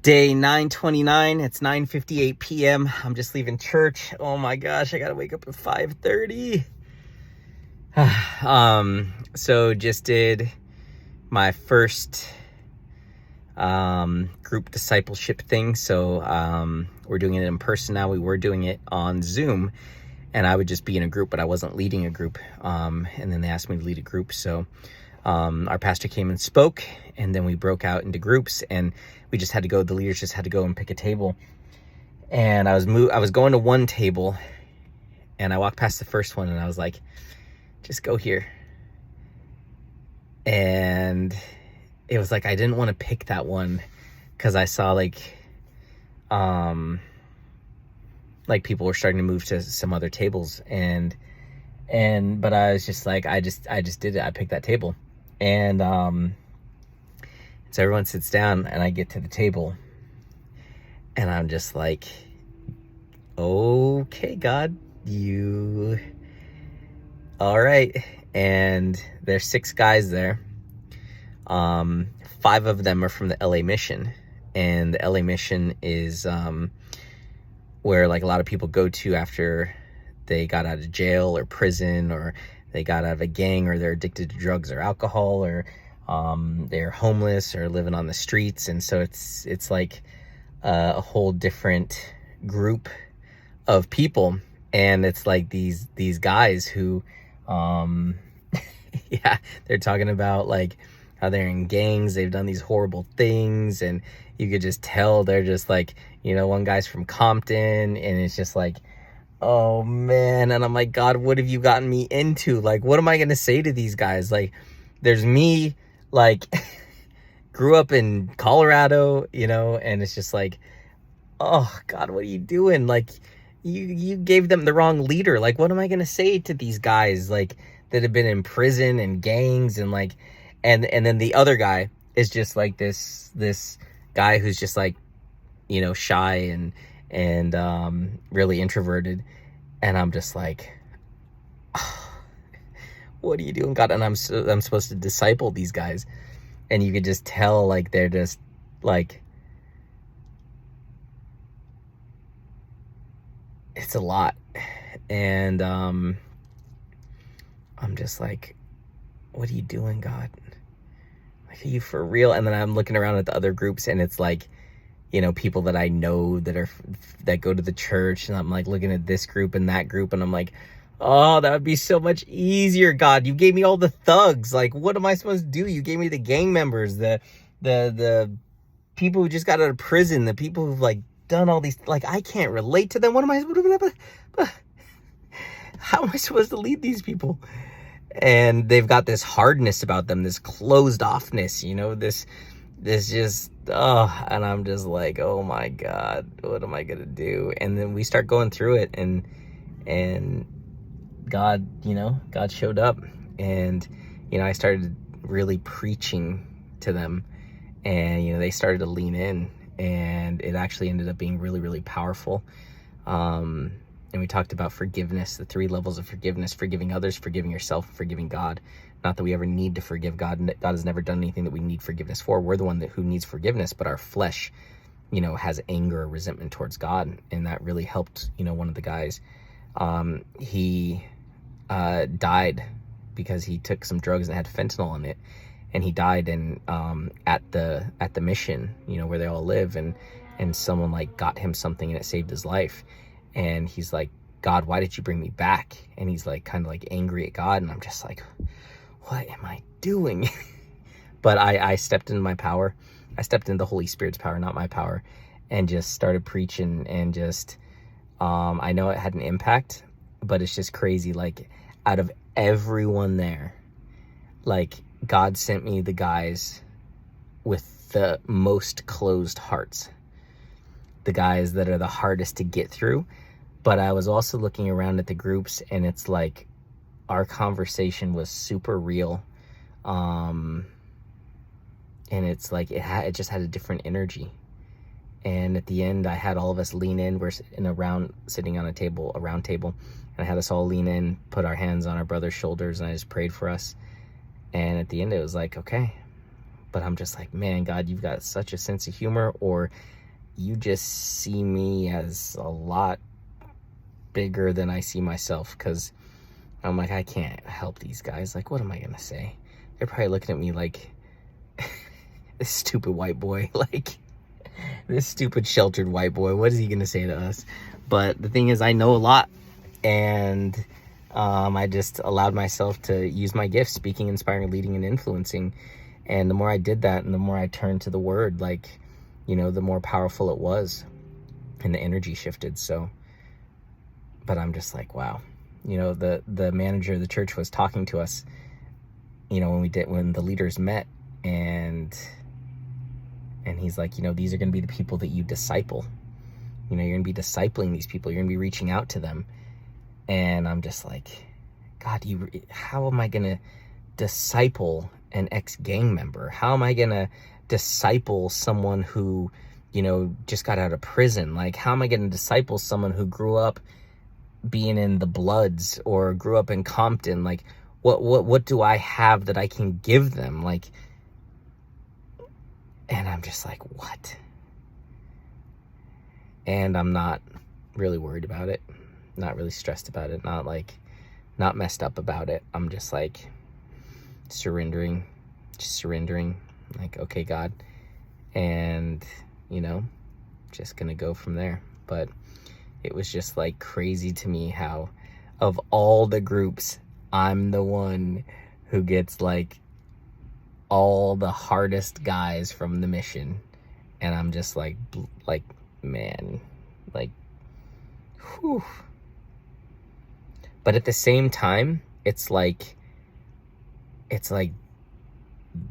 Day 929. It's 9:58 p.m. I'm just leaving church. Oh my gosh, I gotta wake up at 5:30. So just did my first group discipleship thing. So we're doing it in person now. We were doing it on Zoom, and I would just be in a group, but I wasn't leading a group. And then they asked me to lead a group. So our pastor came and spoke, and then we broke out into groups, and we just had to go. The leaders just had to go and pick a table. And I was going to one table, and I walked past the first one, and I was like, just go here. And it was like I didn't want to pick that one because I saw like people were starting to move to some other tables, but I was just like, I just did it. I picked that table. And so everyone sits down, and I get to the table, and I'm just like, okay, God, you all right. And there's 6 guys there. 5 of them are from the LA Mission, and the LA Mission is where like a lot of people go to after they got out of jail or prison, or they got out of a gang, or they're addicted to drugs or alcohol, or they're homeless or living on the streets. And so it's like a whole different group of people. And it's like these guys who yeah, they're talking about like how they're in gangs, they've done these horrible things, and you could just tell they're just like, one guy's from Compton, and it's just like, oh man. And I'm like, God, what have you gotten me into? Like, what am I gonna say to these guys? Like, there's me, like grew up in Colorado, and it's just like, oh God, what are you doing? Like, you gave them the wrong leader. Like, what am I gonna say to these guys like that have been in prison and gangs, and like, and then the other guy is just like this guy who's just like, shy and really introverted. And I'm just like, oh, what are you doing, God? And I'm supposed to disciple these guys, and you could just tell like they're just like, it's a lot. And I'm just like, what are you doing, God? Like, are you for real? And then I'm looking around at the other groups, and it's like, people that I know that go to the church, and I'm like looking at this group and that group, and I'm like, oh, that would be so much easier, God. You gave me all the thugs. Like, what am I supposed to do? You gave me the gang members, the people who just got out of prison, the people who've like done all these, like, I can't relate to them. How am I supposed to lead these people? And they've got this hardness about them, this closed offness, this just, and I'm just like, oh my God, what am I gonna do? And then we start going through it, and God, God showed up, and, I started really preaching to them, and, they started to lean in, and it actually ended up being really, really powerful. And we talked about forgiveness, the 3 levels of forgiveness: forgiving others, forgiving yourself, forgiving God. Not that we ever need to forgive God. God has never done anything that we need forgiveness for. We're the one who needs forgiveness, but our flesh, has anger or resentment towards God. And that really helped, one of the guys. He died because he took some drugs and had fentanyl in it. And he died at the mission, where they all live. And someone like got him something, and it saved his life. And he's like, God, why did you bring me back? And he's like kind of like angry at God. And I'm just like, what am I doing? But I stepped into my power. I stepped into the Holy Spirit's power, not my power, and just started preaching. And just, I know it had an impact, but it's just crazy. Like, out of everyone there, like, God sent me the guys with the most closed hearts, the guys that are the hardest to get through. But I was also looking around at the groups, and it's like our conversation was super real. And it's like it just had a different energy. And at the end, I had all of us lean in. We're sitting on a round table, and I had us all lean in, put our hands on our brother's shoulders, and I just prayed for us. And at the end, it was like, okay, But I'm just like, man, God, you've got such a sense of humor, or you just see me as a lot bigger than I see myself, because I'm like, I can't help these guys. Like, what am I gonna say? They're probably looking at me like, this stupid white boy, like, this stupid sheltered white boy, what is he gonna say to us? But the thing is, I know a lot, and I just allowed myself to use my gifts, speaking, inspiring, leading, and influencing. And the more I did that, and the more I turned to the word, like, you know, the more powerful it was, and the energy shifted. So, but I'm just like, wow. You know, the manager of the church was talking to us, you know, when the leaders met, and he's like, you know, these are going to be the people that you disciple. You know, you're going to be discipling these people. You're going to be reaching out to them. And I'm just like, God, how am I going to disciple an ex-gang member? How am I going to disciple someone who, you know, just got out of prison? Like, how am I going to disciple someone who grew up being in the Bloods or grew up in Compton? Like, what do I have that I can give them? Like, and I'm just like, what? And I'm not really worried about it, not really stressed about it, not messed up about it. I'm just like surrendering, like, okay, God, and, you know, just gonna go from there. But it was just like crazy to me how, of all the groups, I'm the one who gets like all the hardest guys from the mission. And I'm just like, man, like, whew. But at the same time, it's like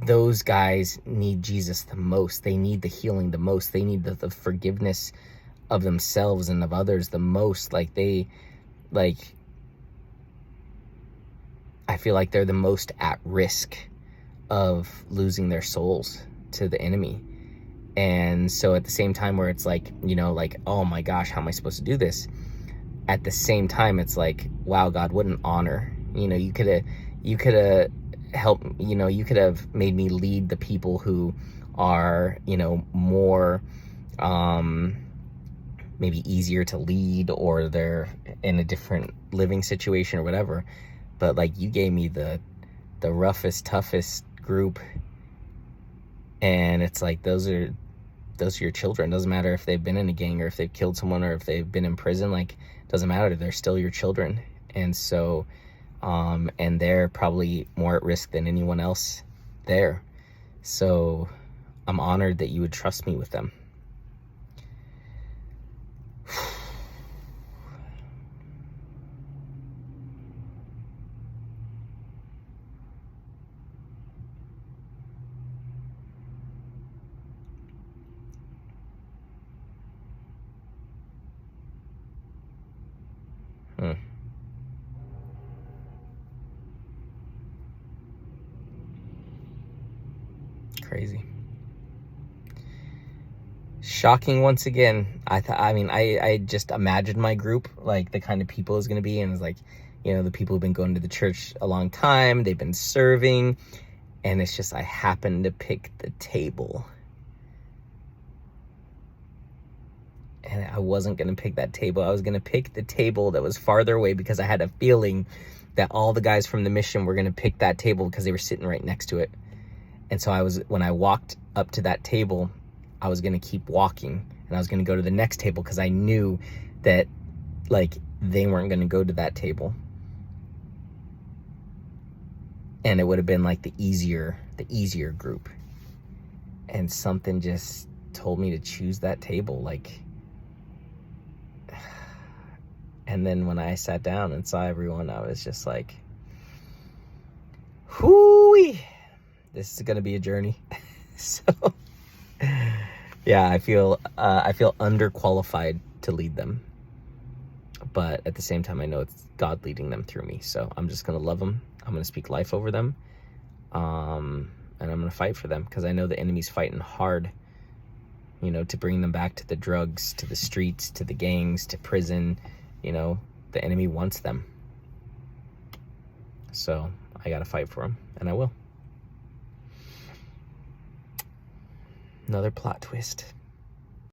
those guys need Jesus the most. They need the healing the most. They need the forgiveness of themselves and of others the most. Like, I feel like they're the most at risk of losing their souls to the enemy. And so at the same time where it's like, you know, like, oh my gosh, how am I supposed to do this? At the same time, it's like, wow, God, what an honor. You know, you could have helped, you know, you could have made me lead the people who are, you know, more, maybe easier to lead, or they're in a different living situation or whatever. But like, you gave me the roughest, toughest group. And it's like, those are your children. Doesn't matter if they've been in a gang or if they've killed someone or if they've been in prison. Like, doesn't matter. They're still your children. And so, and they're probably more at risk than anyone else there. So I'm honored that you would trust me with them. Crazy. Shocking once again. I just imagined my group, like the kind of people it's going to be. And it's like, you know, the people who've been going to the church a long time, they've been serving. And it's just, I happened to pick the table. And I wasn't going to pick that table. I was going to pick the table that was farther away, because I had a feeling that all the guys from the mission were going to pick that table because they were sitting right next to it. And so when I walked up to that table, I was going to keep walking, and I was going to go to the next table, because I knew that, like, they weren't going to go to that table. And it would have been like the easier group. And something just told me to choose that table. Like, and then when I sat down and saw everyone, I was just like, whoo-wee, this is going to be a journey. So yeah, I feel underqualified to lead them. But at the same time, I know it's God leading them through me. So I'm just going to love them. I'm going to speak life over them. And I'm going to fight for them, because I know the enemy's fighting hard, you know, to bring them back to the drugs, to the streets, to the gangs, to prison. You know, the enemy wants them. So I got to fight for them, and I will. Another plot twist.